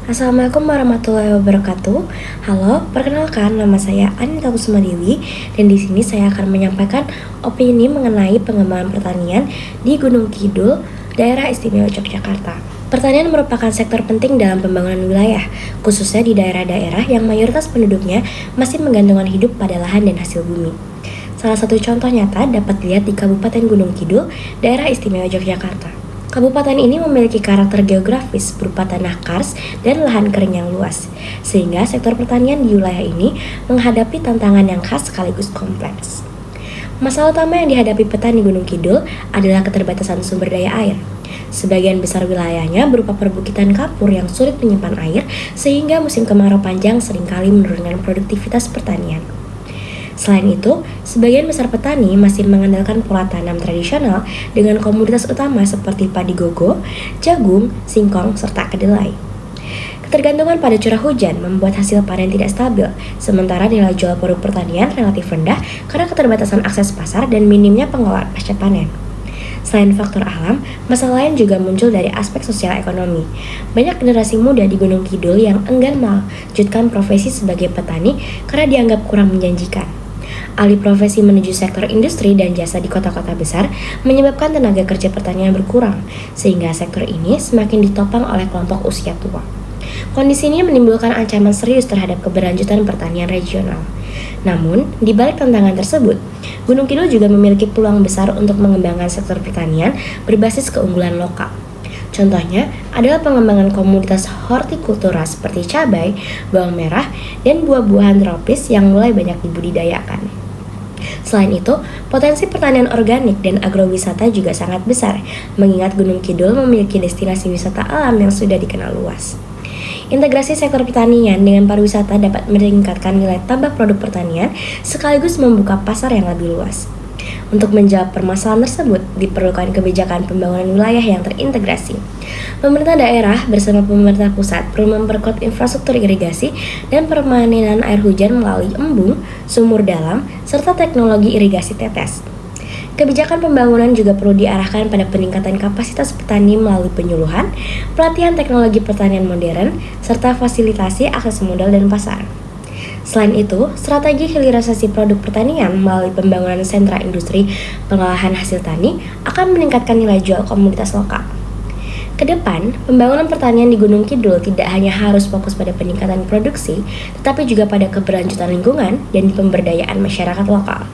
Assalamualaikum warahmatullahi wabarakatuh. Halo, perkenalkan nama saya Anita Kusumadiwi dan di sini saya akan menyampaikan opini mengenai pengembangan pertanian di Gunung Kidul, Daerah Istimewa Yogyakarta. Pertanian merupakan sektor penting dalam pembangunan wilayah, khususnya di daerah-daerah yang mayoritas penduduknya masih menggantungkan hidup pada lahan dan hasil bumi. Salah satu contoh nyata dapat dilihat di Kabupaten Gunung Kidul, Daerah Istimewa Yogyakarta. Kabupaten ini memiliki karakter geografis berupa tanah kars dan lahan kering yang luas, sehingga sektor pertanian di wilayah ini menghadapi tantangan yang khas sekaligus kompleks. Masalah utama yang dihadapi petani Gunung Kidul adalah keterbatasan sumber daya air. Sebagian besar wilayahnya berupa perbukitan kapur yang sulit menyimpan air, sehingga musim kemarau panjang seringkali menurunkan produktivitas pertanian. Selain itu, sebagian besar petani masih mengandalkan pola tanam tradisional dengan komoditas utama seperti padi gogo, jagung, singkong, serta kedelai. Ketergantungan pada curah hujan membuat hasil panen tidak stabil, sementara nilai jual produk pertanian relatif rendah karena keterbatasan akses pasar dan minimnya pengelolaan pasca panen. Selain faktor alam, masalah lain juga muncul dari aspek sosial ekonomi. Banyak generasi muda di Gunung Kidul yang enggan melanjutkan profesi sebagai petani karena dianggap kurang menjanjikan. Alih profesi menuju sektor industri dan jasa di kota-kota besar menyebabkan tenaga kerja pertanian berkurang, sehingga sektor ini semakin ditopang oleh kelompok usia tua. Kondisi ini menimbulkan ancaman serius terhadap keberlanjutan pertanian regional. Namun, di balik tantangan tersebut, Gunung Kidul juga memiliki peluang besar untuk mengembangkan sektor pertanian berbasis keunggulan lokal. Contohnya adalah pengembangan komoditas hortikultura seperti cabai, bawang merah, dan buah-buahan tropis yang mulai banyak dibudidayakan. Selain itu, potensi pertanian organik dan agrowisata juga sangat besar, mengingat Gunung Kidul memiliki destinasi wisata alam yang sudah dikenal luas. Integrasi sektor pertanian dengan pariwisata dapat meningkatkan nilai tambah produk pertanian sekaligus membuka pasar yang lebih luas. Untuk menjawab permasalahan tersebut, diperlukan kebijakan pembangunan wilayah yang terintegrasi. Pemerintah daerah bersama pemerintah pusat perlu memperkuat infrastruktur irigasi dan permanenan air hujan melalui embung, sumur dalam, serta teknologi irigasi tetes. Kebijakan pembangunan juga perlu diarahkan pada peningkatan kapasitas petani melalui penyuluhan, pelatihan teknologi pertanian modern, serta fasilitasi akses modal dan pasar. Selain itu, strategi hilirisasi produk pertanian melalui pembangunan sentra industri pengolahan hasil tani akan meningkatkan nilai jual komoditas lokal. Kedepan, pembangunan pertanian di Gunung Kidul tidak hanya harus fokus pada peningkatan produksi, tetapi juga pada keberlanjutan lingkungan dan pemberdayaan masyarakat lokal.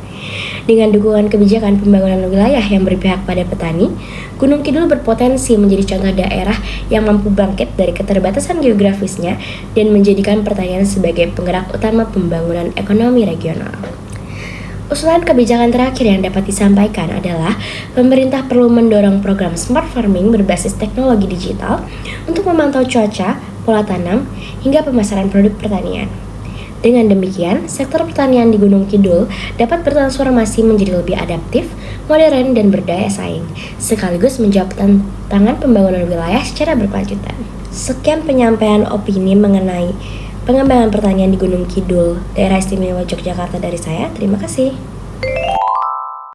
Dengan dukungan kebijakan pembangunan wilayah yang berpihak pada petani, Gunung Kidul berpotensi menjadi contoh daerah yang mampu bangkit dari keterbatasan geografisnya dan menjadikan pertanian sebagai penggerak utama pembangunan ekonomi regional. Usulan kebijakan terakhir yang dapat disampaikan adalah pemerintah perlu mendorong program smart farming berbasis teknologi digital untuk memantau cuaca, pola tanam, hingga pemasaran produk pertanian. Dengan demikian, sektor pertanian di Gunung Kidul dapat bertransformasi menjadi lebih adaptif, modern, dan berdaya saing, sekaligus menjawab tantangan pembangunan wilayah secara berkelanjutan. Sekian penyampaian opini mengenai pengembangan pertanian di Gunung Kidul, Daerah Istimewa Yogyakarta dari saya. Terima kasih.